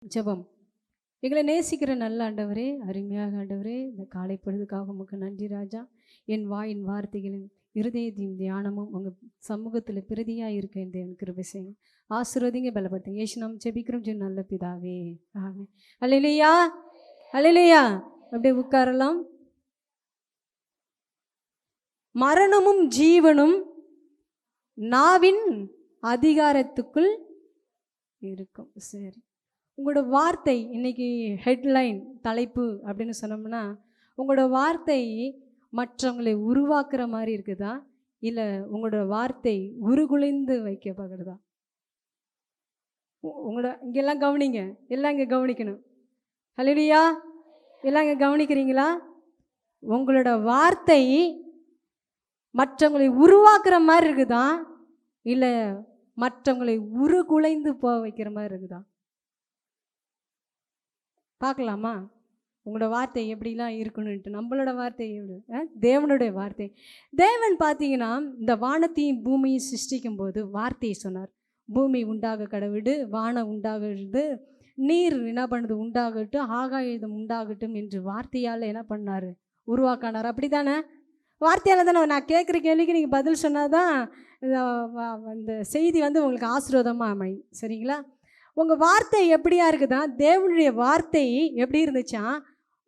ஜெபம். எங்களை நேசிக்கிற நல்ல ஆண்டவரே, அருமையாக ஆண்டவரே, இந்த காலை பொழுதுக்காக உமக்கு நன்றி ராஜா. என் வாயின் வார்த்தைகளின் இருதயத்தின் தியானமும் உங்கள் சமூகத்தில் பிரதியாக இருக்க இந்த எனக்கு கிருபை செய்யுங்க. ஆசீர்வதிங்க, பலப்படுத்துங்க. ஏசு நாம் ஜெபிக்கிறோம் ஜெய் நல்ல பிதாவே, ஆமென். அல்லேலூயா, அல்லேலூயா. அப்படியே உட்காரலாம். மரணமும் ஜீவனும் நாவின் அதிகாரத்துக்குள் இருக்கும். சரி, உங்களோட வார்த்தை இன்னைக்கு ஹெட்லைன் தலைப்பு அப்படின்னு சொன்னோம்னா, உங்களோட வார்த்தை மற்றவங்களை உருவாக்குற மாதிரி இருக்குதா, இல்லை உங்களோட வார்த்தை உருகுலைந்து வைக்கப்படுறதா? உங்களோட இங்கெல்லாம் கவனிங்க, எல்லாம் இங்கே கவனிக்கணும். ஹல்லேலூயா, எல்லாம் இங்கே கவனிக்கிறீங்களா? உங்களோட வார்த்தை மற்றவங்களை உருவாக்குற மாதிரி இருக்குதா, இல்லை மற்றவங்களை உருகுலைந்து போக வைக்கிற மாதிரி இருக்குதா? பார்க்கலாமா? உங்களோட வார்த்தை எப்படிலாம் இருக்கணுன்ட்டு. நம்மளோட வார்த்தை எப்படி? தேவனுடைய வார்த்தை. தேவன் பார்த்தீங்கன்னா இந்த வானத்தையும் பூமியும் சிருஷ்டிக்கும் போது வார்த்தையை சொன்னார். பூமி உண்டாக கடவுடு, வானம் உண்டாகிறது, நீர் என்ன பண்ணுது உண்டாகட்டும், ஆகாயம் உண்டாகட்டும் என்று வார்த்தையால் என்ன பண்ணார், உருவாக்கினார். அப்படி தானே? வார்த்தையால் தானே. நான் கேட்குற கேள்விக்கு நீங்கள் பதில் சொன்னால் தான் இந்த செய்தி வந்து உங்களுக்கு ஆசீர்வாதமாக அமையும். சரிங்களா? உங்கள் வார்த்தை எப்படியா இருக்குதா? தேவனுடைய வார்த்தை எப்படி இருந்துச்சான்?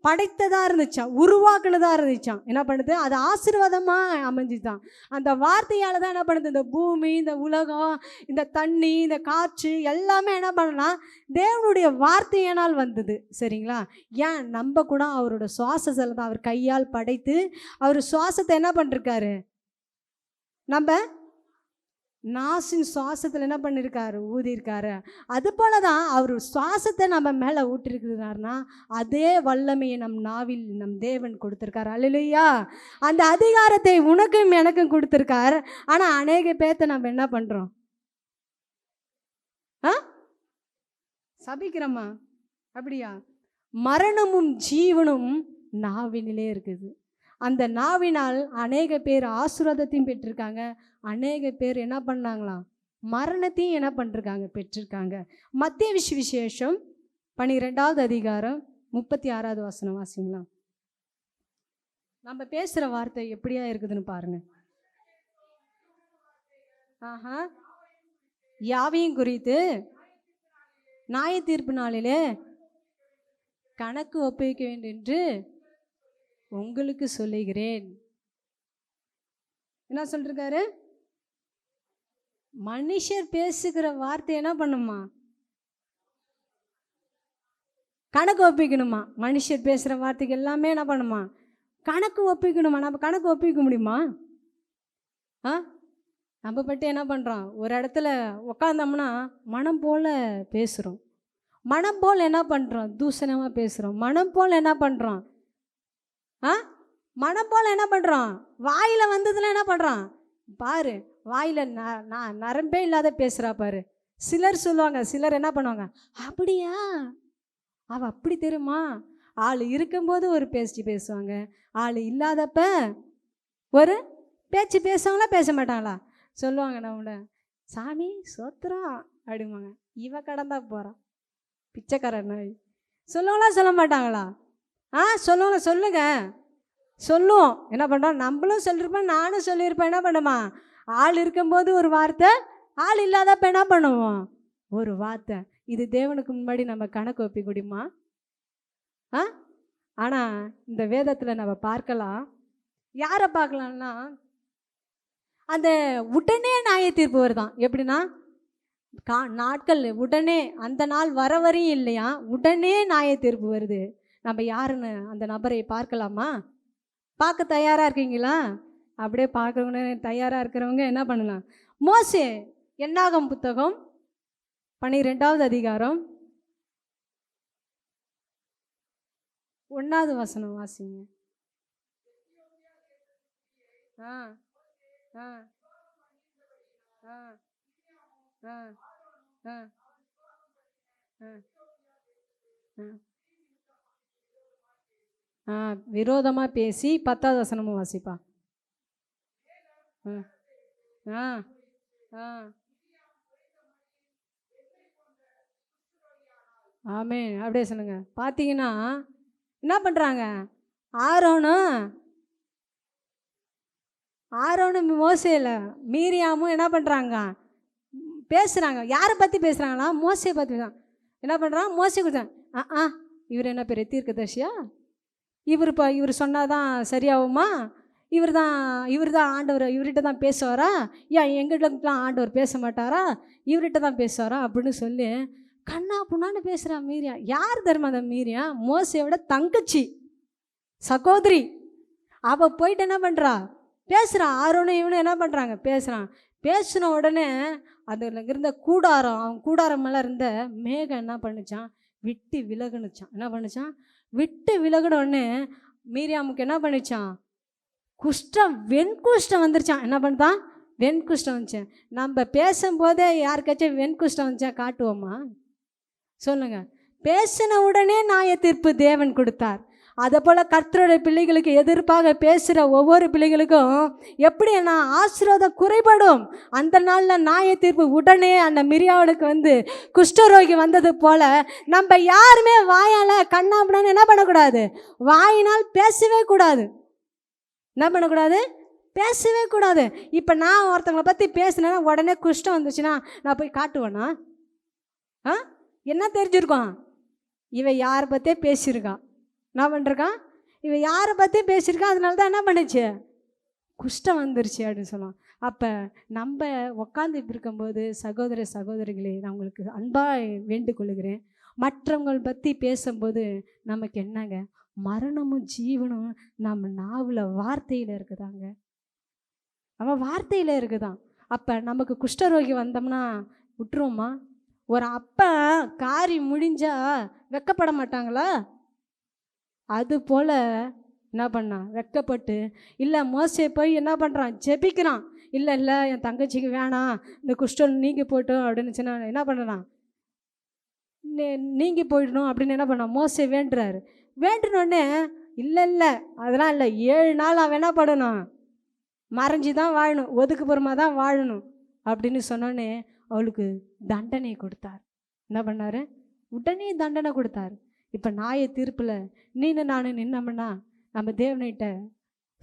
படைத்ததாக இருந்துச்சான், உருவாக்குனதாக இருந்துச்சான். என்ன பண்ணுது? அது ஆசீர்வாதமாக அமைஞ்சுதான். அந்த வார்த்தையால் தான் என்ன பண்ணுது, இந்த பூமி, இந்த உலகம், இந்த தண்ணி, இந்த காற்று எல்லாமே என்ன பண்ணலாம், தேவனுடைய வார்த்தையினால் வந்தது. சரிங்களா? ஏன் நம்ம கூட அவரோட சுவாசத்தில் தான், அவர் கையால் படைத்து அவர் சுவாசத்தை என்ன பண்ணிருக்காரு, நம்ம நாசின் சுவாசத்தில் என்ன பண்ணியிருக்காரு, ஊதியிருக்காரு. அது போல தான் அவர் சுவாசத்தை நம்ம மேலே ஊட்டிருக்கிறாருன்னா அதே வல்லமையை நம் நாவில் நம் தேவன் கொடுத்துருக்காரு. அல்லேலூயா. அந்த அதிகாரத்தை உனக்கும் எனக்கும் கொடுத்துருக்காரு. ஆனால் அநேக பேர்த்தை நம்ம என்ன பண்ணுறோம், சபிக்கிறோமா? அப்படியா? மரணமும் ஜீவனும் நாவினிலே இருக்குது. அந்த நாவினால் அநேக பேர் ஆசீர்வாதத்தையும் பெற்றிருக்காங்க, அநேக பேர் என்ன பண்ணாங்களாம், மரணத்தையும் என்ன பண்ணிருக்காங்க, பெற்றிருக்காங்க. மத்தேயு விசேஷம் 12வது அதிகாரம் 36வது வசனம் வாசிங்களா. நம்ம பேசுகிற வார்த்தை எப்படியா இருக்குதுன்னு பாருங்க. யாவையும் குறித்து நியாய தீர்ப்பு நாளிலே கணக்கு ஒப்புவிக்க வேண்டும் என்று உங்களுக்கு சொல்லுகிறேன். என்ன சொல்லிருக்காரு? மனுஷர் பேசுகிற வார்த்தை என்ன பண்ணுமா, கணக்கு ஒப்பிக்கணுமா? மனுஷர் பேசுகிற வார்த்தைக்கு எல்லாமே என்ன பண்ணுமா, கணக்கு ஒப்பிக்கணுமா? நம்ம கணக்கு ஒப்பிக்க முடியுமா? நம்ம பட்டு என்ன பண்ணுறோம், ஒரு இடத்துல உக்காந்தோம்னா மனம் போல் பேசுகிறோம், மனம் போல் என்ன பண்ணுறோம், தூசணமாக பேசுகிறோம், மனம் போல் என்ன பண்ணுறோம், மனம் போல் என்ன பண்ணுறோம், வாயில் வந்ததுல என்ன பண்ணுறோம் பாரு, வாயில் நரம்பே இல்லாத பேசுகிறா பாரு. சிலர் சொல்லுவாங்க, சிலர் என்ன பண்ணுவாங்க, அப்படியா அவள் அப்படி தெரியுமா, ஆள் இருக்கும்போது ஒரு பேச்சு பேசுவாங்க, ஆள் இல்லாதப்ப ஒரு பேச்சு பேசுவாங்களா பேச மாட்டாங்களா? சொல்லுவாங்க நம்மள, சாமி சோத்துறோம் அப்படிம்பாங்க. இவ கடந்தா போகிறான் பிச்சைக்காரன் நாய். சொல்லுவாங்களா சொல்ல மாட்டாங்களா? சொல்லுவாங்க. சொல்லுங்க, சொல்லுவோம். என்ன பண்ணுறோம், நம்மளும் சொல்லியிருப்பேன், நானும் சொல்லியிருப்பேன். என்ன பண்ணுமா, ஆள் இருக்கும்போது ஒரு வார்த்தை, ஆள் இல்லாதப்ப என்ன பண்ணுவோம் ஒரு வார்த்தை. இது தேவனுக்கு முன்னாடி நம்ம கணக்கு ஒப்பி முடியுமா? ஆனால் இந்த வேதத்தில் நம்ம பார்க்கலாம், யாரை பார்க்கலாம்னா, அந்த உடனே நியாய தீர்ப்பு வருதான். எப்படின்னா நாட்கள் உடனே, அந்த நாள் வர வரையும் இல்லையா, உடனே நியாய தீர்ப்பு வருது. நம்ம யாருன்னு அந்த நபரை பார்க்கலாமா? பார்க்க தயாராக இருக்கீங்களா? அப்படியே பார்க்குறவங்க தயாராக இருக்கிறவங்க என்ன பண்ணலாம், மோசே என்னாகும் புத்தகம் 12வது அதிகாரம் 1வது வசனம் வாசிங்க. விரோதமாக பேசி 10வது வசனமும் வாசிப்பா. ஆமென். அப்படியே சொல்லுங்க. பார்த்தீங்கன்னா என்ன பண்ணுறாங்க, ஆரோனும் ஆரோனும் மோசே இல்லை, மீரியாமும் என்ன பண்ணுறாங்க, பேசுகிறாங்க. யாரை பற்றி பேசுகிறாங்களா, மோசையை பற்றி தான். என்ன பண்ணுறான், மோசே கொடுத்தான். இவர் என்ன பெரிய தீர்க்கதரிசியா, இவர் சொன்னால் தான் சரியாகுமா, இவர் தான் ஆண்டவர், இவர்கிட்ட தான் பேசுவாரா, ஏன் எங்கிட்டலாம் ஆண்டவர் பேச மாட்டாரா, இவர்கிட்ட தான் பேசுவாரா அப்படின்னு சொல்லி கண்ணா புண்ணான்னு பேசுகிறான் மீரியா. யார் தெரியுமா அந்த மீரியா, மோசையோட தங்கச்சி, சகோதரி. அவள் போயிட்டு என்ன பண்ணுறா, பேசுகிறான். ஆரோனும் இவனும் என்ன பண்ணுறாங்க, பேசுகிறான். பேசின உடனே அதில் இருந்த கூடாரம், அவன் கூடாரம் மேலே இருந்த மேகம் என்ன பண்ணுச்சான், விட்டு விலகுனுச்சான். என்ன பண்ணுச்சான், விட்டு விலகுன உடனே மீரியாமுக்கு என்ன பண்ணிச்சான், குஷ்டம், வெண்குஷ்டம் வந்துருச்சான். என்ன பண்ணுதான், வெண்குஷ்டம் வந்துச்சேன். நம்ம பேசும்போதே யாருக்காச்சும் வெண்குஷ்டம் வந்துச்சா காட்டுவோமா, சொல்லுங்க. பேசின உடனே நியாய தீர்ப்பு தேவன் கொடுத்தார். அதை போல் கர்த்தருடைய பிள்ளைகளுக்கு எதிர்ப்பாக பேசுகிற ஒவ்வொரு பிள்ளைகளுக்கும் எப்படி என்ன ஆசீர்வாதம் குறைபடும். அந்த நாளில் நியாய தீர்ப்பு உடனே அந்த மிரியாவுக்கு வந்து குஷ்டரோகி வந்தது போல் நம்ம யாருமே வாயால் கண்ணாம்புடான்னு என்ன பண்ணக்கூடாது, வாயினால் பேசவே கூடாது. என்ன பண்ணக்கூடாது, பேசவே கூடாது. இப்போ நான் ஒருத்தவங்களை பற்றி பேசினேன்னா உடனே குஷ்டம் வந்துச்சுன்னா நான் போய் காட்டுவேன்னா, என்ன தெரிஞ்சிருக்கான், இவன் யாரை பற்றியே பேசியிருக்கான், என்ன பண்ணிருக்கான், இவன் யாரை பற்றி பேசியிருக்கான், அதனால தான் என்ன பண்ணுச்சு, குஷ்டம் வந்துருச்சு அப்படின்னு சொல்லுவான். அப்போ நம்ம உட்காந்து இருக்கும்போது சகோதர சகோதரிகளே, நான் உங்களுக்கு அன்பாக வேண்டுகொள்கிறேன், மற்றவங்களை பற்றி பேசும்போது நமக்கு என்னங்க, மரணமும் ஜீவனும் நம்ம நாவில் வார்த்தையில் இருக்குதாங்க, நம்ம வார்த்தையில் இருக்குதான். அப்போ நமக்கு குஷ்டரோகி வந்தோம்னா விட்டுருவோமா? ஒரு அப்பா காரி முடிஞ்சா வெக்கப்பட மாட்டாங்களா? அது போல் என்ன பண்ணான், வெக்கப்பட்டு இல்லை மோசே போய் என்ன பண்ணுறான், ஜெபிக்கிறான். இல்லை இல்லை என் தங்கச்சிக்கு வேணாம், இந்த குஷ்டம் நீங்கி போய்ட்டோம் அப்படின்னு சொன்னா என்ன பண்ணுறான், நீங்கி போயிடணும் அப்படின்னு என்ன பண்ணான், மோசே வேண்டுறாரு. வேண்டினோடனே இல்லை இல்லை அதெல்லாம் இல்லை, 7 நாள் அவன் என்ன பண்ணணும், மறைஞ்சி தான் வாழணும், ஒதுக்குப்புறமாக தான் வாழணும் அப்படின்னு சொன்னோடனே அவளுக்கு தண்டனை கொடுத்தார். என்ன பண்ணார், உடனே தண்டனை கொடுத்தார். இப்போ நியாய தீர்ப்பில் நீனு நான் நின்னோம்னா நம்ம தேவனிட்ட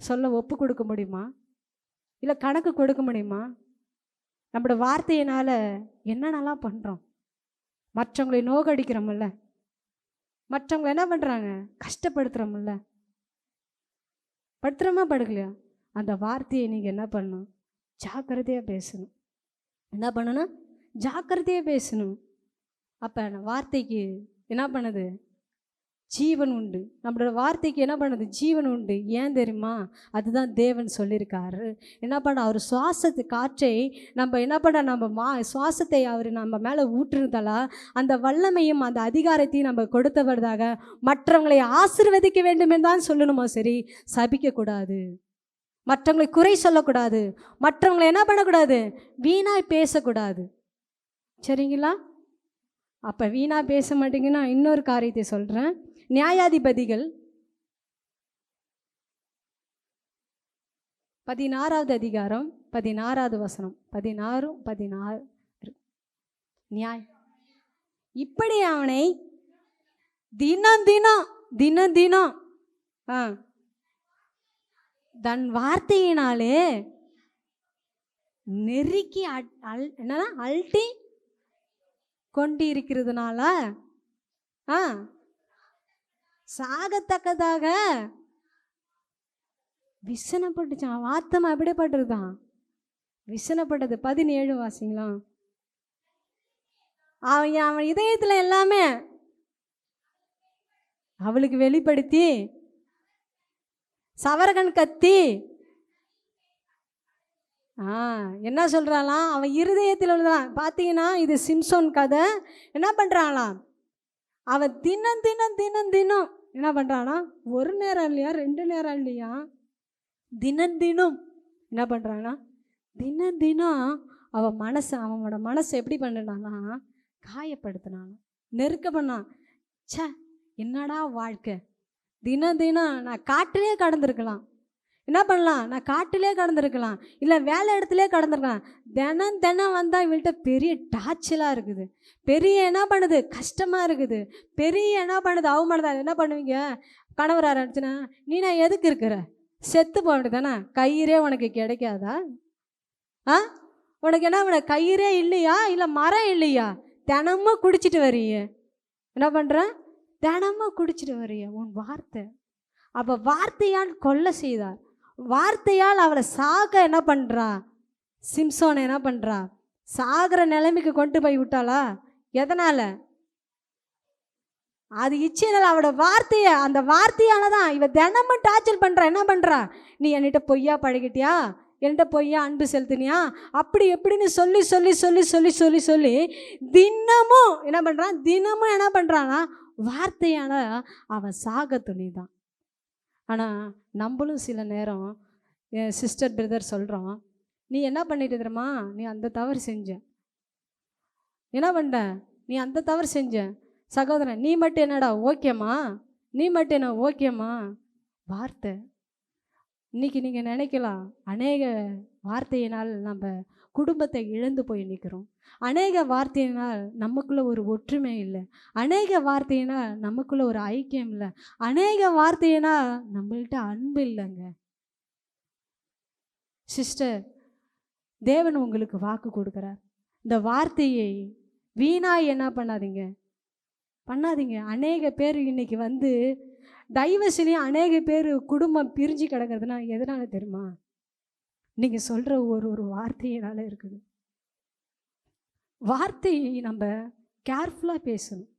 சொல்ல ஒப்பு கொடுக்க முடியுமா, இல்லை கணக்கு கொடுக்க முடியுமா? நம்மளோட வார்த்தையினால் என்னென்னலாம் பண்ணுறோம், மற்றவங்களை நோகடிக்கிறோமில்ல, மற்றவங்களை என்ன பண்ணுறாங்க, கஷ்டப்படுத்துகிறோமில்ல, படுத்துகிறோமா படுக்கலையா, அந்த வார்த்தையை நீங்கள் என்ன பண்ணணும், ஜாக்கிரதையாக பேசணும். என்ன பண்ணணும், ஜாக்கிரதையாக பேசணும். அப்போ வார்த்தைக்கு என்ன பண்ணுது, ஜீவன் உண்டு. நம்மளோட வார்த்தைக்கு என்ன பண்ணுது, ஜீவன் உண்டு. ஏன் தெரியுமா, அதுதான் தேவன் சொல்லியிருக்காரு. என்ன பண்ண, அவர் சுவாசத்து காற்றை நம்ம என்ன பண்ண, நம்ம சுவாசத்தை அவர் நம்ம மேலே ஊற்றுறதால அந்த வல்லமையும் அந்த அதிகாரத்தையும் நம்ம கொடுத்தவர்தாக மற்றவங்களை ஆசீர்வதிக்க வேண்டும் என்று தான் சொல்லணுமோ, சரி சபிக்கக்கூடாது, மற்றவங்களை குறை சொல்லக்கூடாது, மற்றவங்களை என்ன பண்ணக்கூடாது, வீணாய் பேசக்கூடாது. சரிங்களா? அப்போ வீணாக பேச மாட்டீங்கன்னா இன்னொரு காரியத்தை சொல்கிறேன். நியாயாதிபதிகள் 16வது அதிகாரம் 16வது வசனம், 16 நியாய், இப்படி அவனை தினம் தினம் தினம் தினம் தன் வார்த்தையினாலே நெருக்கி என்னன்னா அல்ட்டி கொண்டு இருக்கிறதுனால சாகத்தக்கதாக விசனப்பட்டுச்சான். வார்த்தம் அப்படிப்பட்டதுதான், விசனப்பட்டது. 17 வாசிங்களாம். அவன் இதயத்தில் எல்லாமே அவளுக்கு வெளிப்படுத்தி சவரகன் கத்தி என்ன சொல்கிறாளாம், அவன் இருதயத்தில் உள்ளதான். பார்த்தீங்கன்னா இது சிம்சோன் கதை. என்ன பண்ணுறாங்களாம், அவன் தினம் தினம் தினம் தினம் என்ன பண்ணுறானா, ஒரு நேரம் இல்லையா 2 நேரம் இல்லையா, தினம் தினம் என்ன பண்ணுறான்னா, தினம் தினம் அவனோட மனசை எப்படி பண்ணினானா, காயப்படுத்தினான், நெருக்க பண்ணான். சே என்னடா வாழ்க்கை, தினம் தினம் நான் காட்டிலே கடந்திருக்கலாம், என்ன பண்ணலாம்? நான் காட்டிலே கடந்திருக்கலாம், இல்லை வேலை இடத்துலே கடந்திருக்கலாம். தினம் தினம் வந்தால் இவள்கிட்ட பெரிய டார்ச்சலாக இருக்குது, பெரிய என்ன பண்ணுது கஷ்டமாக இருக்குது, பெரிய என்ன பண்ணுது அவமானதான். என்ன பண்ணுவீங்க? கணவர் ஆரம்பிச்சுன்னா, நீ நான் எதுக்கு இருக்கிற, செத்து போக வேண்டியதானே, கயிறே உனக்கு கிடைக்காதா? ஆ உனக்கு என்ன பண்ண, கயிறே இல்லையா, இல்லை மரம் இல்லையா? தினமும் குடிச்சிட்டு வர்றீங்க. என்ன பண்ணுற? தினமும் குடிச்சிட்டு வர்றீங்க. உன் வார்த்தை. அப்போ வார்த்தையால் கொல்லை செய்தார். வார்த்தையால் அவளை சாக என்ன பண்ணுறா? சிம்சோனை என்ன பண்ணுறா? சாகிற நிலைமைக்கு கொண்டு போய் விட்டாளா? எதனால்? அது இச்சையினால். அவளோட வார்த்தையை, அந்த வார்த்தையால் தான் இவ தினமும் டார்ச்சர் பண்ணுறா. என்ன பண்ணுறா? நீ என்கிட்ட பொய்யா பழகிட்டியா, என்கிட்ட பொய்யா அன்பு செலுத்தினியா, அப்படி எப்படின்னு சொல்லி சொல்லி சொல்லி சொல்லி சொல்லி சொல்லி தினமும் என்ன பண்ணுறான்? தினமும் என்ன பண்ணுறான்னா வார்த்தையால் அவன் சாக துணிதான். ஆனால் நம்மளும் சில நேரம் என் சிஸ்டர் பிரதர் சொல்கிறோம், நீ என்ன பண்ணிட்டு தெரியுமா, நீ அந்த தவறு செஞ்ச, என்ன பண்ண, நீ அந்த தவறு செஞ்ச. சகோதரன், நீ மட்டும் என்னடா ஓகேம்மா, நீ மட்டும் என்ன ஓகேம்மா? வார்த்தை. இன்றைக்கி நீங்கள் நினைக்கலாம், அநேக வார்த்தையினால் நம்ம குடும்பத்தை இழந்து போய் நிற்கிறோம், அநேக வார்த்தையினால் நமக்குள்ளே ஒரு ஒற்றுமை இல்லை, அநேக வார்த்தையினால் நமக்குள்ளே ஒரு ஐக்கியம் இல்லை, அநேக வார்த்தையினால் நம்மள்கிட்ட அன்பு இல்லைங்க. சிஸ்டர், தேவன் உங்களுக்கு வாக்கு கொடுக்குறார். இந்த வார்த்தையை வீணாய் என்ன பண்ணாதீங்க, பண்ணாதீங்க. அநேக பேர் இன்னைக்கு வந்து டைவர்ஸ்லேயும் அநேக பேர் குடும்பம் பிரிஞ்சு கிடக்கிறதுனா எதனால தெரியுமா? நீங்கள் சொல்கிற ஒரு வார்த்தையினால இருக்குது. வார்த்தையை நம்ம கேர்ஃபுல்லாக பேசணும்.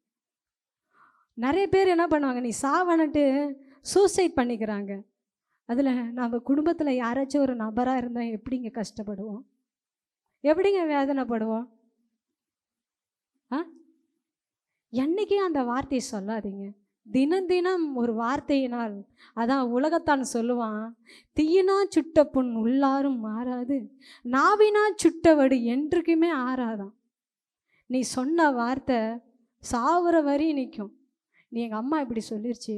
நிறைய பேர் என்ன பண்ணுவாங்க, நீ சாவன்ட்டு சூசைட் பண்ணிக்கிறாங்க. அதில் நம்ம குடும்பத்தில் யாராச்சும் ஒரு நபராக இருந்தால் எப்படிங்க கஷ்டப்படுவோம், எப்படிங்க வேதனைப்படுவோம்? என்னைக்கும் அந்த வார்த்தையை சொல்லாதீங்க. தினம் தினம் ஒரு வார்த்தையினால், அதான் உலகத்தான் சொல்லுவான், தீயினா சுட்ட புண் உள்ளாரும் மாறாது, நாவினா சுட்டவடு என்றைக்குமே ஆறாதான். நீ சொன்ன வார்த்தை சாவுற வரி நிற்கும். நீ எங்கள் அம்மா இப்படி சொல்லிருச்சு,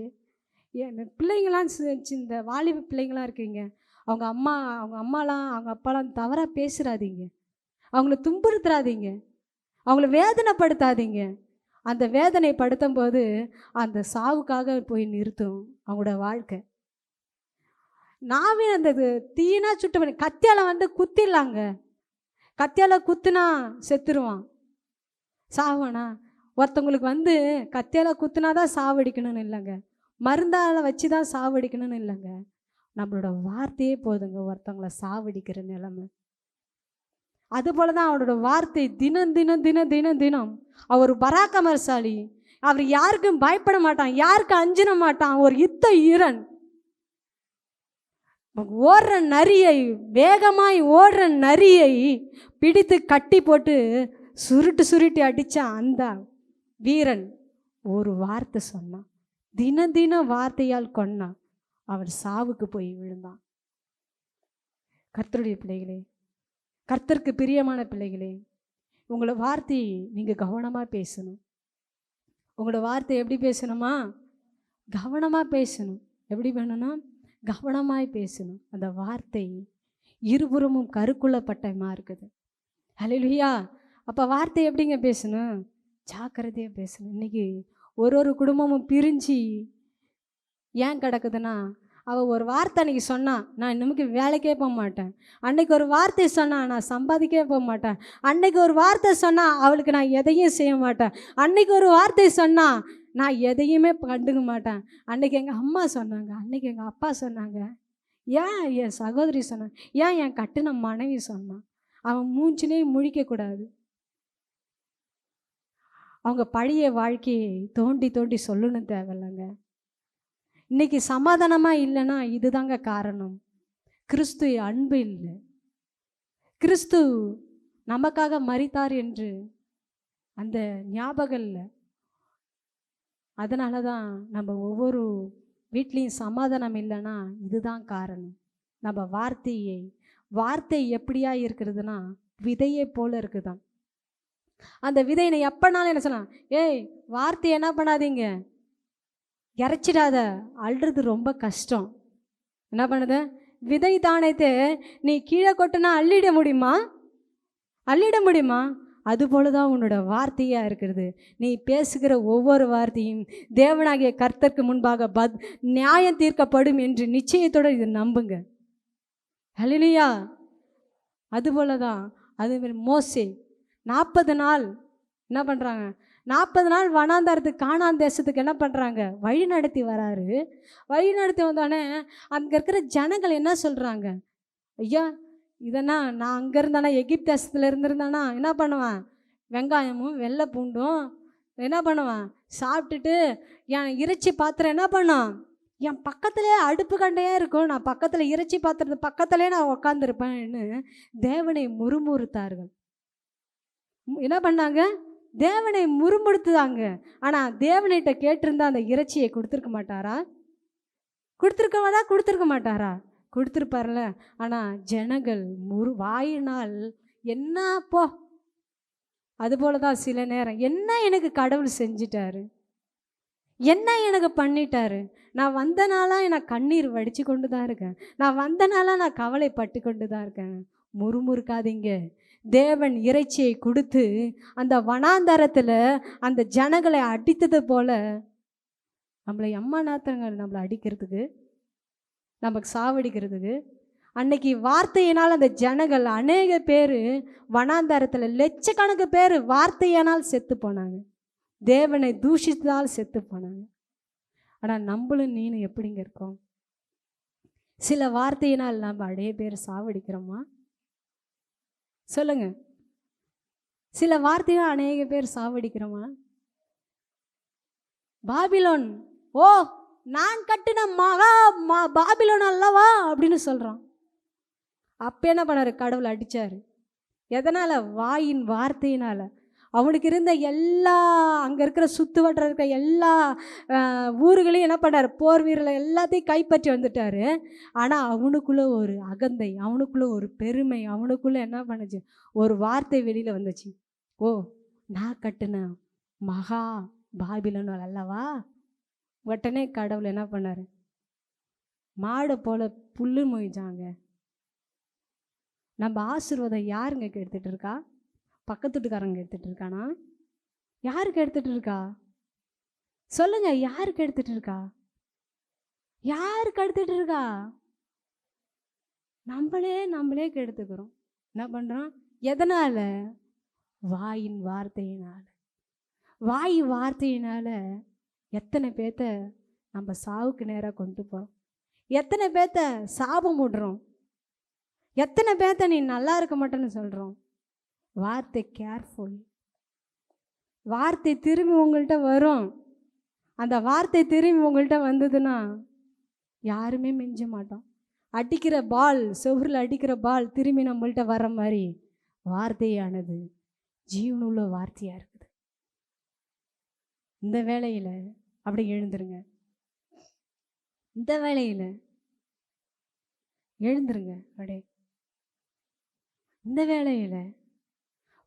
என் பிள்ளைங்களாம் இந்த வாலிப பிள்ளைங்களாம் இருக்கீங்க, அவங்க அம்மாலாம் அவங்க அப்பாலாம் தவறாக பேசுகிறாதீங்க, அவங்கள துன்புறுத்துறாதீங்க, அவங்கள வேதனைப்படுத்தாதீங்க. அந்த வேதனைப்படுத்தும் போது அந்த சாவுக்காக போய் நிறுத்தும் அவங்களோட வாழ்க்கை. நாவே அந்த தீனா சுட்டு கத்தியால் வந்து குத்திடலாங்க, கத்தியால் குத்துனா செத்துருவான், சாவானா? ஒருத்தவங்களுக்கு வந்து கத்தியால் குத்துனா தான் சாவடிக்கணும்னு இல்லைங்க, மருந்தால் வச்சு தான் சாவடிக்கணும்னு இல்லைங்க. நம்மளோட வார்த்தையே போதுங்க ஒருத்தவங்களை சாவடிக்கிற நிலைமை. அதுபோல தான் அவனோட வார்த்தை. தினம் தினம் தினம் தினம் தினம் அவர் பராக்கிரமசாலி, அவர் யாருக்கும் பயப்பட மாட்டான், யாருக்கும் அஞ்சிட மாட்டான், ஒரு யுத்த வீரன். ஓடுற நரியை, வேகமாய் ஓடுற நரியை பிடித்து கட்டி போட்டு சுருட்டு சுருட்டி அடித்தான் அந்த வீரன். ஒரு வார்த்தை சொன்னான், தினம் தினம் வார்த்தையால் கொன்னான், அவன் சாவுக்கு போய் விழுந்தான். கர்த்தருடைய பிள்ளைகளே, கர்த்தருக்கு பிரியமான பிள்ளைகளே, உங்களோட வார்த்தையை நீங்கள் கவனமாக பேசணும். உங்களோட வார்த்தை எப்படி பேசணுமா? கவனமாக பேசணும். எப்படி வேணும்னா கவனமாய் பேசணும். அந்த வார்த்தை இருபுறமும் கருக்குள்ள பட்டயமாக இருக்குது. ஹல்லேலூயா. அப்போ வார்த்தை எப்படிங்க பேசணும்? ஜாக்கிரதையாக பேசணும். இன்றைக்கி ஒரு குடும்பமும் பிரிஞ்சு ஏன் கிடக்குதுன்னா, அவள் ஒரு வார்த்தை அன்றைக்கி சொன்னான், நான் இன்னமுக்கு வேலைக்கே போக மாட்டேன். அன்றைக்கி ஒரு வார்த்தை சொன்னான், நான் சம்பாதிக்கவே போக மாட்டேன். அன்றைக்கி ஒரு வார்த்தை சொன்னால் அவளுக்கு நான் எதையும் செய்ய மாட்டேன். அன்றைக்கி ஒரு வார்த்தை சொன்னால் நான் எதையுமே கண்டுக்க மாட்டேன். அன்றைக்கி எங்கள் அம்மா சொன்னாங்க, அன்றைக்கி எங்கள் அப்பா சொன்னாங்க, ஏன் என் சகோதரி சொன்னான், ஏன் என் கட்டின மனைவி சொன்னான். அவன் மூஞ்சிலே முழிக்கக்கூடாது. அவங்க பழைய வாழ்க்கையை தோண்டி தோண்டி சொல்லணும் தேவையில்லைங்க. இன்றைக்கி சமாதானமாக இல்லைன்னா இதுதாங்க காரணம். கிறிஸ்து அன்பு இல்லை, கிறிஸ்து நமக்காக மரித்தார் என்று அந்த ஞாபகம் இல்லை. அதனால தான் நம்ம ஒவ்வொரு வீட்லேயும் சமாதானம் இல்லைன்னா இதுதான் காரணம். நம்ம வார்த்தை எப்படியா இருக்கிறதுனா விதையை போல் இருக்குதான். அந்த விதையை எப்போனாலும் என்ன சொல்லலாம், ஏய் வார்த்தை என்ன பண்ணாதீங்க, இறைச்சிடாத, அழுறது ரொம்ப கஷ்டம். என்ன பண்ணுது? விதை தானத்தை நீ கீழே கொட்டினா அள்ளிட முடியுமா? அள்ளிட முடியுமா? அதுபோல தான் உன்னோட வார்த்தையாக இருக்கிறது. நீ பேசுகிற ஒவ்வொரு வார்த்தையும் தேவனாகிய கர்த்தருக்கு முன்பாக நியாயம் தீர்க்கப்படும் என்று நிச்சயத்தோடு இது நம்புங்க. ஹல்லேலூயா. அதுபோல தான் அதுமாரி மோசே 40 நாள் என்ன பண்ணுறாங்க? 40 நாள் வனாந்தரத்துக்கு கானான் தேசத்துக்கு என்ன பண்ணுறாங்க? வழி நடத்தி வராரு. வழி நடத்தி வந்தோடனே அங்கே இருக்கிற ஜனங்கள் என்ன சொல்கிறாங்க? ஐயா, இதென்னா நான் அங்கே இருந்தானா, எகிப்து தேசத்தில் இருந்திருந்தானா என்ன பண்ணுவேன்? வெங்காயமும் வெள்ளை பூண்டும் என்ன பண்ணுவேன்? சாப்பிட்டுட்டு என் இறைச்சி பாத்திரம் என்ன பண்ணும்? என் பக்கத்துலேயே அடுப்பு கண்டையே இருக்கும். நான் பக்கத்தில் இறைச்சி பாத்திரத்து பக்கத்துலேயே நான் உக்காந்துருப்பேன்னு தேவனை முறுமுறுத்தார்கள். என்ன பண்ணாங்க? தேவனை முறுமுறுத்துதாங்க. ஆனால் தேவனிட்ட கேட்டிருந்தா அந்த இறைச்சியை கொடுத்துருக்க மாட்டாரா? கொடுத்துருக்க மாட்டாரா? கொடுத்துருப்பார்ல. ஆனால் ஜனங்கள் வாயினால் என்ன போ. அதுபோல தான் சில நேரம் என்ன எனக்கு கடவுள் செஞ்சிட்டாரு, என்ன எனக்கு பண்ணிட்டாரு, நான் வந்த நாளாக நான் கண்ணீர் வடித்து கொண்டு தான் இருக்கேன், நான் வந்த நாளாக நான் கவலைப்பட்டு கொண்டு தான் இருக்கேன். முறுமுறுக்காதீங்க. தேவன் இறைச்சியை கொடுத்து அந்த வனாந்தரத்தில் அந்த ஜனங்களை அடித்தது போல நம்மளை அம்மா நாத்தங்கள் நம்மளை அடிக்கிறதுக்கு, நமக்கு சாவடிக்கிறதுக்கு அன்னைக்கு வார்த்தையினால் அந்த ஜனங்கள் அநேக பேர் வனாந்தரத்தில் லட்சக்கணக்கு பேர் வார்த்தையினால் செத்து போனாங்க. தேவனை தூஷித்ததால் செத்து போனாங்க. ஆனால் நம்மளும் நீனும் எப்படிங்க இருக்கோம்? சில வார்த்தையினால் நம்ம அடைய பேர் சாவடிக்கிறோமா? சொல்லுங்க. சில வார்த்தையால் அநேக பேர் சாவடிக்கிறோமா? பாபிலோன், ஓ நான் கட்டின பாபிலோன் அல்லவா அப்படின்னு சொல்கிறான். அப்போ என்ன பண்ணார்? கடவுள் அடித்தார். எதனால்? வாயின் வார்த்தையினால். அவனுக்கு இருந்த எல்லா அங்கே இருக்கிற சுற்று வட்டார இருக்கிற எல்லா ஊர்களையும் என்ன பண்ணார்? போர் வீரர்களை எல்லாத்தையும் கைப்பற்றி வந்துட்டார். ஆனால் அவனுக்குள்ளே ஒரு அகந்தை, அவனுக்குள்ளே ஒரு பெருமை, அவனுக்குள்ளே என்ன பண்ணுச்சு? ஒரு வார்த்தை வெளியில் வந்துச்சு. ஓ நான் கட்டின மகா பாபிலோன் அல்லவா? உடனே கடவுள் என்ன பண்ணார்? மாடை போல் புல்லு மொய்ச்சாங்க. நம்ம ஆசீர்வாதம் யாருங்க எடுத்துகிட்டு இருக்கா? பக்கத்து வீட்டுக்காரங்க எடுத்துகிட்டு இருக்கானா? யாருக்கு எடுத்துகிட்டு இருக்கா? சொல்லுங்க, யாருக்கு எடுத்துகிட்டு இருக்கா? யாருக்கு எடுத்துகிட்டு இருக்கா? நம்மளே கெடுத்துக்கிறோம். என்ன பண்ணுறோம்? எதனால்? வாயின் வார்த்தையினால். வாய் வார்த்தையினால் எத்தனை பேர்த்த நம்ம சாவுக்கு நேராக கொண்டு போகிறோம்? எத்தனை பேர்த்த சாபம் விடுறோம்? எத்தனை பேர்த்த நீ நல்லா இருக்க மாட்டேன்னு சொல்கிறோம்? வார்த்தை கேர்ஃபுல். வார்த்தை திரும்பி உங்கள்கிட்ட வரும். அந்த வார்த்தை திரும்பி உங்கள்கிட்ட வந்ததுன்னா யாருமே மிஞ்ச மாட்டோம். அடிக்கிற பால், செவுரில் அடிக்கிற பால் திரும்பி நம்மள்கிட்ட வர மாதிரி வார்த்தையானது ஜீவனுள்ள வார்த்தையாக இருக்குது. இந்த வேளையில் அப்படி எழுந்துருங்க. இந்த வேளையில் எழுந்துருங்க. அப்படியே இந்த வேளையில்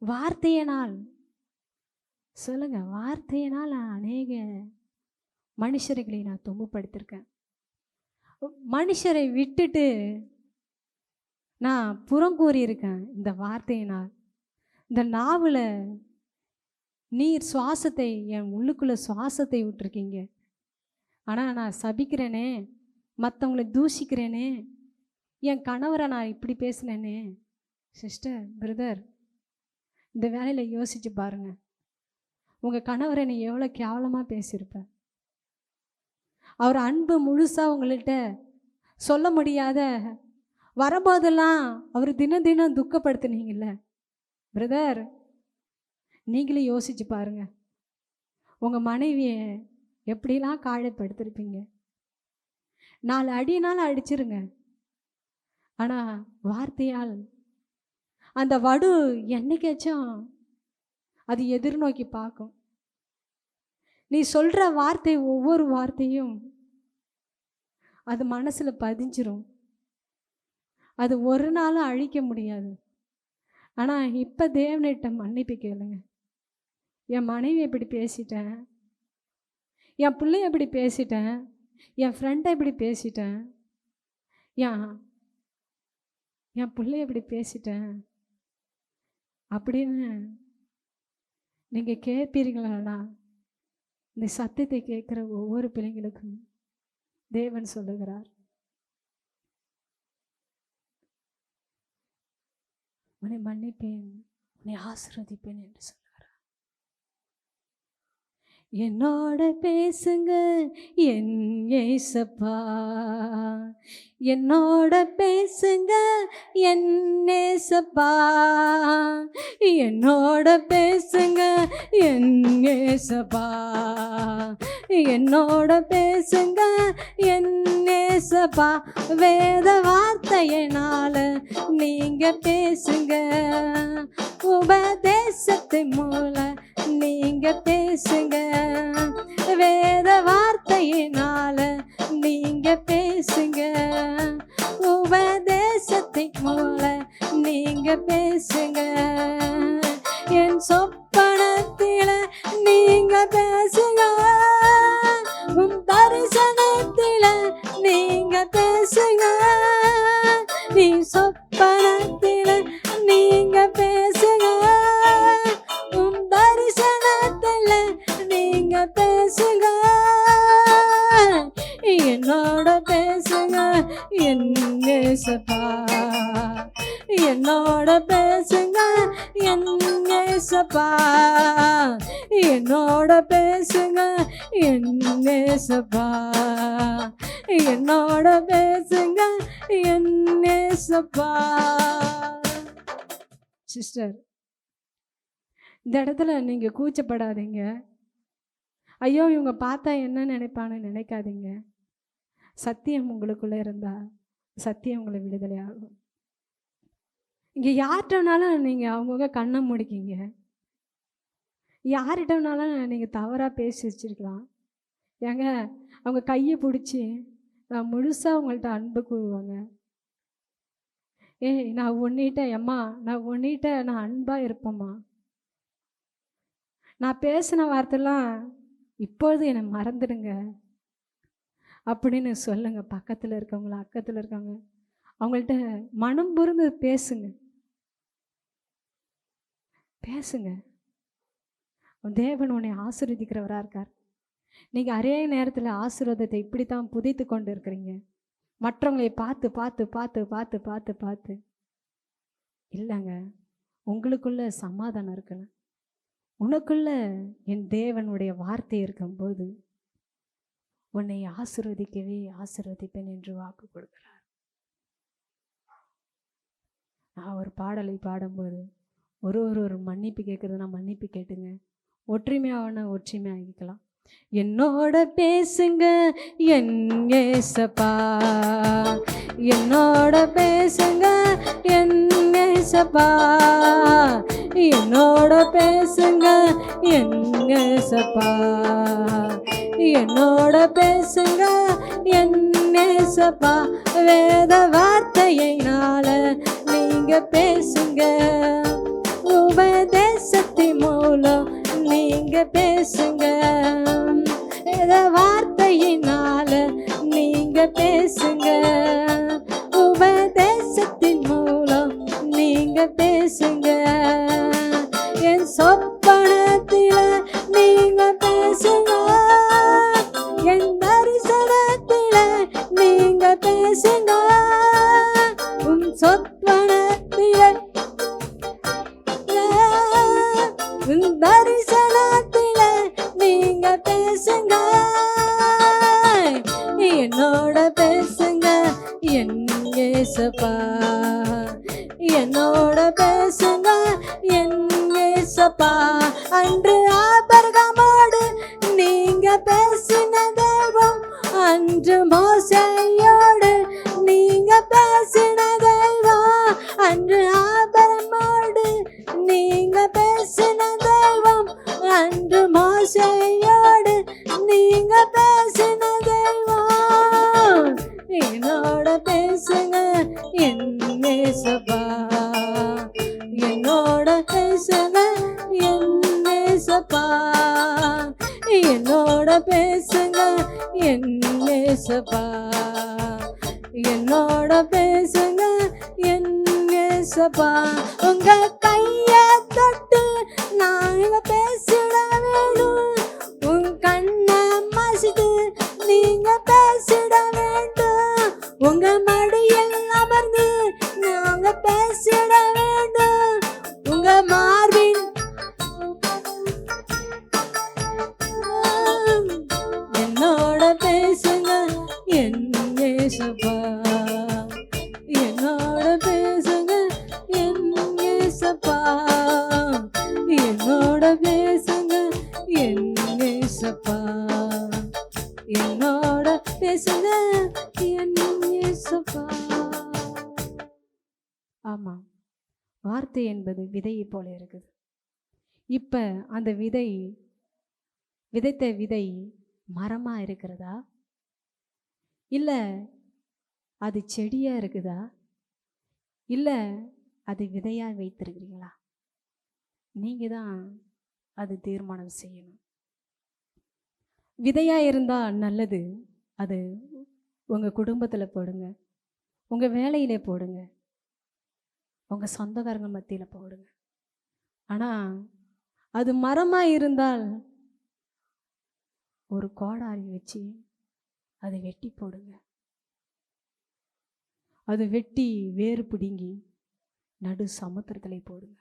வார்த்தையினால் சொல்லுங்க. வார்த்தையினால் நான் அநேக மனுஷர்களை நான் துன்பப்படுத்திருக்கேன். மனுஷரை விட்டுட்டு நான் புறங்கூறியிருக்கேன். இந்த வார்த்தையினால், இந்த நாவில் நீர் சுவாசத்தை என் உள்ளுக்குள்ளே சுவாசத்தை விட்டுருக்கீங்க. ஆனால் நான் சபிக்கிறேனே, மற்றவங்களை தூஷிக்கிறேனே, என் கணவரை நான் இப்படி பேசினேனே. சிஸ்டர், பிரதர், இந்த வேலையில் யோசிச்சு பாருங்க. உங்கள் கணவரை நீ எவ்வளோ கேவலமாக பேசியிருப்ப. அவர் அன்பு முழுசாக உங்கள்கிட்ட சொல்ல முடியாத வரும்போதெல்லாம் அவர் தினம் தினம் துக்கப்படுத்துனீங்கல்ல. பிரதர், நீங்களே யோசிச்சு பாருங்க. உங்கள் மனைவியை எப்படிலாம் காயப்படுத்திருப்பீங்க. 4 அடினாலும் அடிச்சிருங்க. ஆனால் வார்த்தையால் அந்த வடு என்னைக்காச்சும் அது எதிர்நோக்கி பார்க்கும். நீ சொல்கிற வார்த்தை, ஒவ்வொரு வார்த்தையும் அது மனசில் பதிஞ்சிரும். அது ஒரு நாளும் அழிக்க முடியாது. ஆனால் இப்போ தேவனிட்ட மன்னிப்பு கேளுங்க. என் மனைவி எப்படி பேசிட்டேன், என் பிள்ளைய எப்படி பேசிட்டேன், என் ஃப்ரெண்டை எப்படி பேசிட்டேன், என் என் பிள்ளை இப்படி பேசிட்டேன் அப்படின்னு நீங்கள் கேட்பீர்களா? இந்த சத்தத்தை கேட்குற ஒவ்வொரு பிள்ளைங்களுக்கும் தேவன் சொல்லுகிறார், உன்னை மன்னிப்பேன், உன்னை ஆசீர்வதிப்பேன் என்று சொல்லுகிறார். என்னோட பேசுங்க என் ஏசப்பா, என்னோட பேசுங்க என் ஏசப்பா, என்னோட பேசுங்க என் ஏசப்பா, என்னோட பேசுங்க என் ஏசப்பா. வேத வார்த்தையினால நீங்க பேசுங்க, உபதேசத்தின் மூலம் நீங்க பேசுங்க. வேத வார்த்தையினால நீங்க பேசுங்க, உபதேசத்தின் மூலம் நீங்க பேசுங்க. என் சொப்பனத்தில நீங்க பேசுங்க, உன் தரிசனத்தில நீங்க பேசுங்க. நீ சொப்பனத்தில நீங்க பேசுங்க, உன் தரிசனத்தில நீங்க பேசுங்க. என்னோட பேசுங்க என் ஏசப்பா, என்னோட பேசுங்க என் ஏசப்பா, என்னோட பேசுங்க என் ஏசப்பா, என்னோட பேசுங்க என் ஏசப்பா. சிஸ்டர், இந்த இடத்துல நீங்கள் கூச்சப்படாதீங்க. ஐயோ இவங்க பார்த்தா என்ன நினைப்பான்னு நினைக்காதீங்க. சத்தியம் உங்களுக்குள்ளே இருந்தால் சத்தியம் உங்களை விடுதலை ஆகும். இங்கே யார்கிட்டனாலும் நீங்கள் அவங்கவுங்க கண்ணை முடிக்கிங்க, யார்கிட்டனாலும் நீங்கள் தவறாக பேசி வச்சிருக்கலாம். ஏங்க அவங்க கையை பிடிச்சி நான் முழுசாக உங்கள்கிட்ட அன்பு கூறுவாங்க. ஏய் நான் உன்னிட்ட எம்மா, நான் உன்னிட்ட நான் அன்பாக இருப்பேம்மா, நான் பேசின வார்த்தைலாம் இப்பொழுது என்னை மறந்துடுங்க அப்படின்னு சொல்லுங்க. பக்கத்தில் இருக்கவங்கள, அக்கத்தில் இருக்காங்க, அவங்கள்ட்ட மனம் புரிந்து பேசுங்க, பேசுங்க. தேவன் உன்னை ஆசீர்வதிக்கிறவராக இருக்கார். நீங்கள் அதே நேரத்தில் ஆசீர்வாதத்தை இப்படித்தான் புதைத்து கொண்டு இருக்கிறீங்க, மற்றவங்களை பார்த்து பார்த்து பார்த்து பார்த்து பார்த்து பார்த்து. இல்லைங்க, உங்களுக்குள்ள சமாதானம் இருக்கணும். உனக்குள்ள என் தேவனுடைய வார்த்தை இருக்கும்போது உன்னை ஆசீர்வதிக்கவே ஆசீர்வதிப்பேன் என்று வாக்கு கொடுக்கிறார். நான் ஒரு பாடலை பாடும்போது ஒரு மன்னிப்பு கேட்குறது, நான் மன்னிப்பு கேட்டுங்க. ஒற்றுமையான ஒற்றுமையாகிக்கலாம். என்னோட பேசுங்க என் ஏசப்பா, என்னோட பேசுங்க என் ஏசப்பா, என்னோட பேசுங்க என் ஏசப்பா, என்னோட பேசுங்க என் ஏசப்பா. வேத வார்த்தையினால நீங்க பேசுங்க, உபதேசத்தின் மூலம் நீங்க பேசுங்க. வேத வார்த்தையினால நீங்க பேசுங்க, உபதேசத்தின் மூலம் நீங்க பேசுங்க. என் சொப்பனத்தில நீங்க பேசுங்க, என் தரிசனத்தில நீங்க பேசுங்க, உன் சொப்பனத்தில உன் தரிசனத்தில நீங்க பேசுங்க. என்னோட பேசுங்க என் ஏசப்பா, என்னோட பேசுங்க என் ஏசப்பா. அன்று ஆபிரகாமோடு நீங்க பேசின தெய்வம், அன்று மோசேயோடு நீங்க பேசின தெய்வம், அன்று ஆபிரகாமோடு நீங்க பேசின தெய்வம், அன்று மோசேயோடு நீங்க பேசின தெய்வம். என்னோட பேசுங்க என் ஏசப்பா, என்னோட பேசுங்க என் ஏசப்பா, என்னோட பேசுங்க என் ஏசப்பா, என்னோட பேசுங்க என் ஏசப்பா உங்க கைய தொட்டு நாங்க பேசிட வேணும். உங்க கண்ணை மசித்து நீங்க பேசிட வேண்டும். உங்க மடியில் அமர்ந்து நாங்க பேசிட வேண்டும். உங்க மார்பின் என்னோட பேசுங்க என் ஏசப்பா, என்னோட பேசுங்க என் ஏசப்பா, என்னோட பேசுங்க என் ஏசப்பா, என்னோட பேசுங்க என் ஏசப்பா. ஆமா, வார்த்தை என்பது விதையை போல இருக்குது. இப்ப அந்த விதைத்த விதை மரமா இருக்கிறதா, இல்ல அது செடியா இருக்குதா, இல்ல அது விதையா வைத்திருக்கிறீங்களா? நீங்க தான் அது தீர்மானம் செய்யணும். விதையா இருந்தா நல்லது, அது உங்க குடும்பத்துல போடுங்க, உங்க வேலையில போடுங்க, உங்க சொந்தக்காரங்க மத்தியில போடுங்க. ஆனா அது மரமா இருந்தால் ஒரு கோடாரி வச்சு அதை வெட்டி போடுங்க. அது வெட்டி வேறு பிடுங்கி நடு சமுத்திரத்திலே போடுங்க.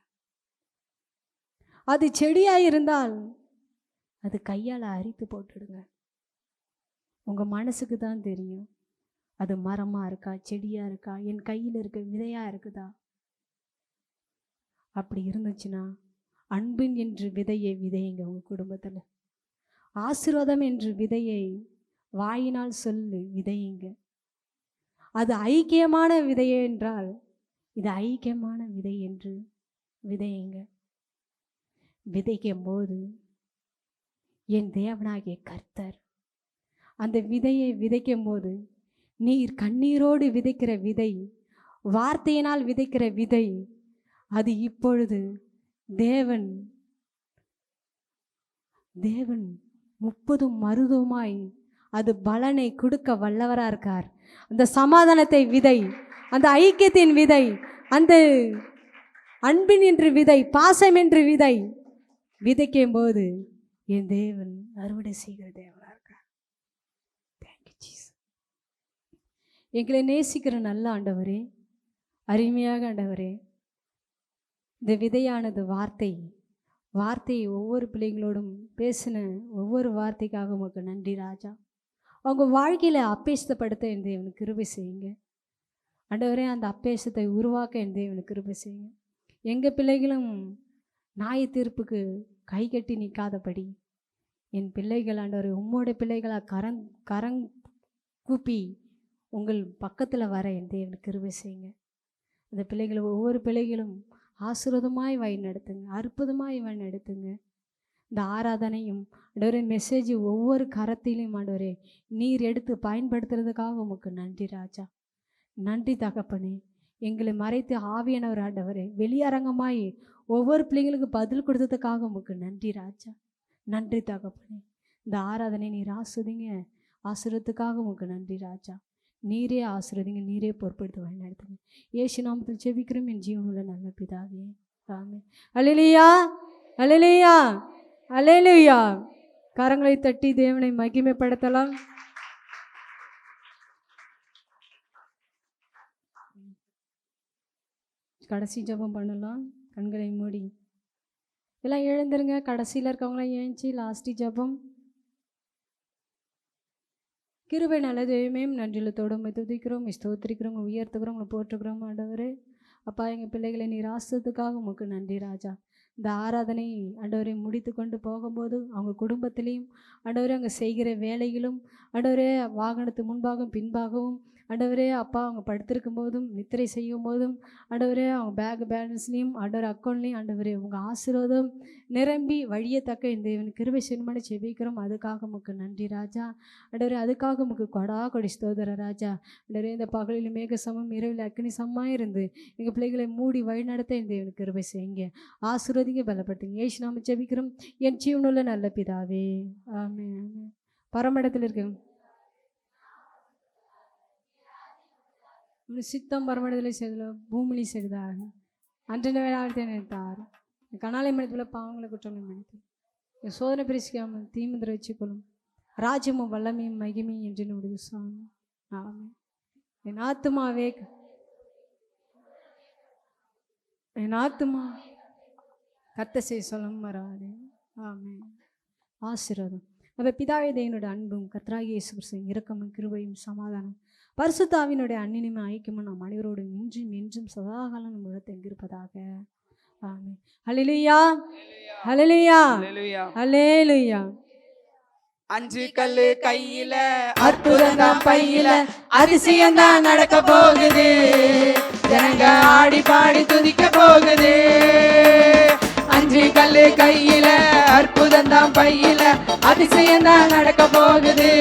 அது செடியா இருந்தால் அது கையால் அரித்து போட்டுடுங்க. உங்க மனசுக்கு தான் தெரியும் அது மரமா இருக்கா, செடியா இருக்கா, என் கையில் இருக்க விதையா இருக்குதா. அப்படி இருந்துச்சுன்னா அன்பின் என்று விதையை விதையுங்க. உங்க குடும்பத்துல ஆசீர்வாதம் என்று விதையை வாயினால் சொல்லு விதையுங்க. அது ஐக்கியமான விதை என்றால் இது ஐக்கியமான விதை என்று விதையுங்க. விதைக்கும் போது என் தேவனாகிய கர்த்தர் அந்த விதையை விதைக்கும் போது, நீர் கண்ணீரோடு விதைக்கிற விதை, வார்த்தையினால் விதைக்கிற விதை, அது இப்பொழுது தேவன் 30 மருதுமாய் அது பலனை கொடுக்க வல்லவராக இருக்கார். அந்த சமாதானத்தை விதை, அந்த ஐக்கியத்தின் விதை, அந்த அன்பின் என்று விதை, பாசம் என்று விதை விதைக்கும் போது என் தேவன் அறுவடை செய்கிற தேவனாக இருக்கார். Thank you Jesus. எங்களை நேசிக்கிற நல்ல ஆண்டவரே, அருமையாக ஆண்டவரே, இந்த விதையானது வார்த்தையை ஒவ்வொரு பிள்ளைங்களோடும் பேசின ஒவ்வொரு வார்த்தைக்காக உமக்கு நன்றி ராஜா. அவங்க வாழ்க்கையில் அப்பேசப்படுத்த என் தேவனுக்கு கிருபை செய்யுங்க ஆண்டவரே. அந்த அப்பேசத்தை உருவாக்க என் தேவனுக்கு கிருபை செய்யுங்க. எங்கள் பிள்ளைகளும் நியாய தீர்ப்புக்கு கை கட்டி நிற்காதபடி என் பிள்ளைகள் ஆண்டவரே உம்மோட பிள்ளைகளாக கரங் கூப்பி உங்கள் பக்கத்தில் வர என் தேவனுக்கு கிருபை செய்யுங்க. அந்த பிள்ளைகளை ஒவ்வொரு பிள்ளைகளும் ஆசீர்வாதமாய் வழி நடத்துங்க, அற்புதமாய் வழி நடத்துங்க. இந்த ஆராதனையும் ஆண்டவரே மெசேஜ் ஒவ்வொரு கரத்திலையும் ஆண்டவரே நீர் எடுத்து பயன்படுத்துறதுக்காக உமக்கு நன்றி ராஜா. நன்றி தகப்பனே. எங்களை மறைத்து ஆவியானவர் ஆண்டவரே வெளியரங்கமாய் ஒவ்வொரு பிள்ளைங்களுக்கு பதில் கொடுத்ததுக்காக உமக்கு நன்றி ராஜா. நன்றி தகப்பனே. இந்த ஆராதனை நீர் ஆசீர்வத்துக்காக உமக்கு நன்றி ராஜா. நீரே ஆசீர்வதிங்க, நீரே பொறுப்படுத்தி வழி நடத்துங்க. இயேசு நாமத்தில் ஜெபிக்கிறோம் என் ஜீவனுள்ள நல்ல பிதாவே, ஆமென். அல்லேலூயா, அல்லேலூயா, அல்லேலூயா. கரங்களை தட்டி தேவனை மகிமைப்படுத்தலாம். கடைசி ஜெபம் பண்ணலாம். கண்களை மூடி எல்லாம் எழுந்துருங்க. கடைசியில் இருக்கவங்களாம் ஏஞ்சி லாஸ்ட் ஜெபம். கிருபை நல்ல தெய்வமே, நன்றிலத்தோடு துதிக்கிறோம், ஸ்தோத்திரிக்கிறோம், உயர்த்துக்கிறோம், உங்களை போற்றுக்கிறோம் ஆண்டவரே. அப்பா எங்கள் பிள்ளைகளை நீர் ஆசீர்வதித்ததுக்காக உமக்கு நன்றி ராஜா. இந்த ஆராதனை ஆண்டவரை முடித்து கொண்டு போகும்போது அவங்க குடும்பத்திலையும் ஆண்டவரே அங்கே செய்கிற வேலைகளும் ஆண்டவரே வாகனத்து முன்பாகவும் பின்பாகவும் ஆண்டவரே அப்பா அவங்க படுத்திருக்கும் போதும் நித்திரை செய்யும் போதும் ஆண்டவரே அவங்க பேலன்ஸ்லேயும் ஆண்டவர் அக்கௌண்ட்லேயும் ஆண்டவரே உங்கள் ஆசீர்வாதம் நிரம்பி வழியத்தக்க இந்த தேவனுக்கு கிருபை செய்யணும்னு செபிக்கிறோம். அதுக்காக உமக்கு நன்றி ராஜா. ஆண்டவரே அதுக்காக உமக்கு கொடி ஸ்தோத்திர ராஜா. ஆண்டவரே இந்த பகலில் மேக சமம் இரவில் அக்னி சமமாக இருந்து எங்கள் பிள்ளைகளை மூடி வழிநடத்த இந்த தேவனுக்கு கிருபை செய்யுங்க, ஆசீர்வதிங்க, பலப்படுத்துங்க. ஏசு நாம ஜெபிக்கிறோம் என் ஜீவனுள்ள நல்ல பிதாவே, ஆமென். பரமடத்தில் இருக்கு சித்தம் பரமடத்தில் செய்தல பூமிலி செய்தா அன்றைய வேளாழ்த்தே நினைத்தார் கனாலை மனிதத்தில் பாவங்களை குற்றங்களை மன்னித்து சோதனை பிரிசிக்காமல் தீமுதிர வச்சுக்கொள்ளும் ராஜ்யமும் வல்லமையும் மகிமையும் என்று நம்முடைய சாமி. ஆமென். என் ஆத்துமாவே என் ஆத்துமா கர்த்தரை சொல்லும் வராது. ஆமென். ஆசீர்வாதம். நம்ம பிதாவே தேவனுடைய அன்பும் கர்த்தராகிய இயேசு கிறிஸ்துவின் இரக்கமும் கிருபையும் சமாதானம் பரிசுத்தாவினுடைய அன்னினிமை ஐக்கியமும் நாம் அனைவரோடும் இன்றும் என்றும் சதாகாலம் நம்மளோட தங்கியிருப்பதாக. ஆமென். ஹல்லேலூயா, ஹல்லேலூயா, ஹல்லேலூயா. 5 கல்லு கையில அற்புதம் தான் பையில அதிசயம் தான் நடக்க போகுது. ஜனங்க ஆடி பாடி துதிக்க போகுது. 5 கல்லு கையில அற்புதம் தான் பையில அதிசயம் தான் நடக்க போகுது.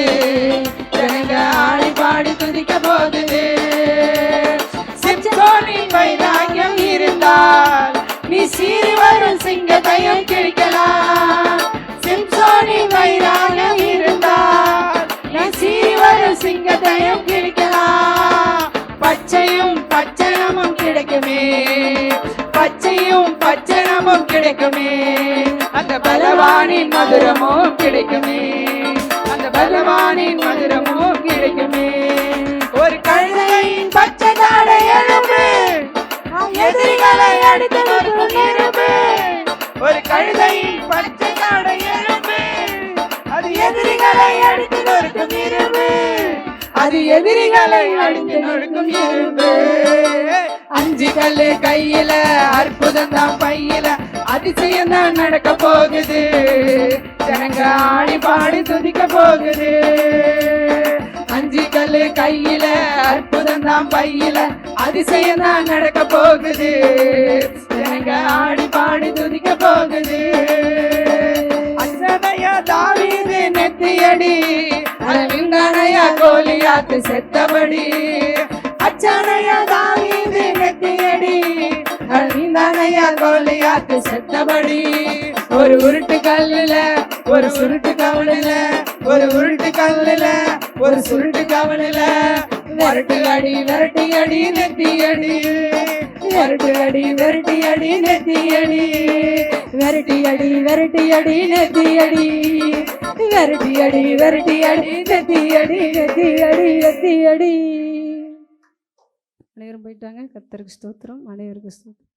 ஜனங்க ஆடி பாடி துதிக்க போகுது. சிம்சோனின் வைராக்கியம் இருந்தால் நீ சீறி வரும் சிங்கத்தையும் கிழிக்கலாம். சிம்சோனின் வைராக்கியம் இருந்தால் நீ சீறி வரும் சிங்கத்தையும் கிழிக்கலாம். பச்சையும் பச்சனமும் கிடைக்குமே, பச்சையும் பச்சனமும் கிடைக்குமே. அந்த பலவானின் மதுரமும் கிடைக்குமே, அந்த பலவானின் மதுரமும் கிடைக்குமே. ஒரு கழுதையின் பச்சை தாடை எலும்பு எதிரிகளை அடித்து நொறுக்கும் இரும்பு. ஒரு கழுதையின் பச்சை தாடை எலும்பு அது எதிரிகளை அடித்து நொறுக்கும் இரும்பு. அது எதிரிகளை அடித்து நொறுக்கும் இரும்பு. 5 கல்லு கையில அற்புதம் தான் பையில அதிசயம் தான் நடக்க போகுது. ஜனங்க ஆடி பாடி துதிக்க போகுது. 5 கல்லு கையில அற்புதம் தான் பையில அதிசயம் தான் நடக்க போகுது. ஜனங்க ஆடி பாடி துதிக்க போகுது. அச்சனையா தாவீது நெத்தியடி அவிந்தானையா கோலியாத்து செத்தபடி. அச்சனையா தாவீது நெத்தியடி அவிந்தானையா கோலியாத்து செத்தபடி. ஒரு உருட்டு கல்லுல ஒரு சுருட்டு கவலையில, ஒரு உருட்டு கல்லுல ஒரு சுருட்டு கவலையில விரட்டு அடி விரட்டி அடி நெத்தி அடி. விரட்டு அடி விரட்டி அடி நெத்தி அடி. விரட்டி அடி விரட்டி அடி நெத்தி அடி. விரட்டி அடி விரட்டி அடி நெத்தி அடி நெத்தி அடி நெத்தி அடி. அனைவரும் போயிட்டாங்க. கர்த்தருக்கு ஸ்தோத்திரம். அனைவருக்கு ஸ்தோத்திரம்.